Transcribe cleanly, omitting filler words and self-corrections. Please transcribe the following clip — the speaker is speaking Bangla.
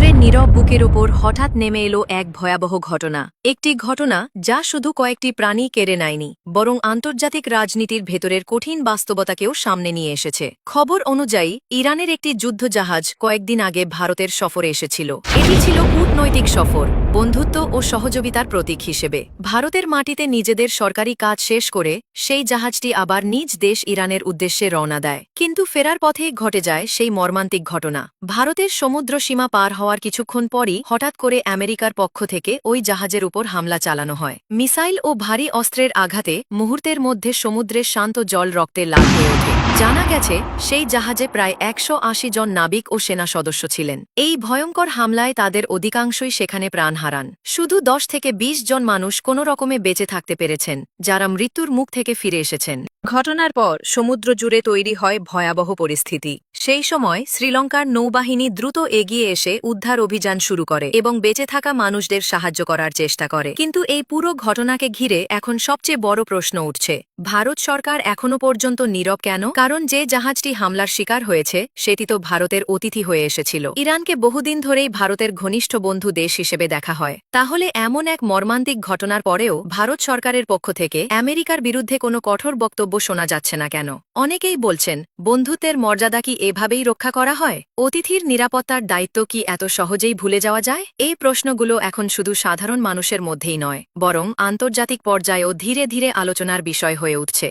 সমুদ্রের নীরব বুকের ওপর হঠাৎ নেমে এলো এক ভয়াবহ ঘটনা, একটি ঘটনা যা শুধু কয়েকটি প্রাণী কেড়ে নেয়নি, বরং আন্তর্জাতিক রাজনীতির ভেতরের কঠিন বাস্তবতাকেও সামনে নিয়ে এসেছে। খবর অনুযায়ী ইরানের একটি যুদ্ধজাহাজ কয়েকদিন আগে ভারতের সফরে এসেছিল। এটি ছিল কূটনৈতিক সফর, বন্ধুত্ব ও সহযোগিতার প্রতীক হিসেবে। ভারতের মাটিতে নিজেদের সরকারি কাজ শেষ করে সেই জাহাজটি আবার নিজ দেশ ইরানের উদ্দেশ্যে রওনা দেয়। কিন্তু ফেরার পথে ঘটে যায় সেই মর্মান্তিক ঘটনা। ভারতের সমুদ্র সীমা পার হওয়ার কিছুক্ষণ পরই হঠাৎ করে আমেরিকার পক্ষ থেকে ওই জাহাজের উপর হামলা চালানো হয়। মিসাইল ও ভারী অস্ত্রের আঘাতে মুহূর্তের মধ্যে সমুদ্রের শান্ত জল রক্তে লাল হয়ে ওঠে। জানা গেছে সেই জাহাজে প্রায় ১৮০ জন নাবিক ও সেনা সদস্য ছিলেন। এই ভয়ঙ্কর হামলায় তাদের অধিকাংশই সেখানে প্রাণ হারান। শুধু ১০ থেকে ২০ জন মানুষ কোনো রকমে বেঁচে থাকতে পেরেছেন, যারা মৃত্যুর মুখ থেকে ফিরে এসেছেন। ঘটনার পর সমুদ্র জুড়ে তৈরি হয় ভয়াবহ পরিস্থিতি। সেই সময় শ্রীলঙ্কার নৌবাহিনী দ্রুত এগিয়ে এসে উদ্ধার অভিযান শুরু করে এবং বেঁচে থাকা মানুষদের সাহায্য করার চেষ্টা করে। কিন্তু এই পুরো ঘটনাকে ঘিরে এখন সবচেয়ে বড় প্রশ্ন উঠছে, ভারত সরকার এখনো পর্যন্ত নীরব কেন? কারণ যে জাহাজটি হামলার শিকার হয়েছে সেটি তো ভারতের অতিথি হয়ে এসেছিল। ইরানকে বহুদিন ধরেই ভারতের ঘনিষ্ঠ বন্ধু দেশ হিসেবে দেখা হয়। তাহলে এমন এক মর্মান্তিক ঘটনার পরেও ভারত সরকারের পক্ষ থেকে আমেরিকার বিরুদ্ধে কোনো কঠোর বক্তব্য শোনা যাচ্ছে না কেন? অনেকেই বলছেন, বন্ধুত্বের মর্যাদা কি এভাবেই রক্ষা করা হয়? অতিথির নিরাপত্তার দায়িত্ব কি এত সহজেই ভুলে যাওয়া যায়? এই প্রশ্নগুলো এখন শুধু সাধারণ মানুষের মধ্যেই নয়, বরং আন্তর্জাতিক পর্যায়েও ধীরে ধীরে আলোচনার বিষয় হয়ে উঠছে।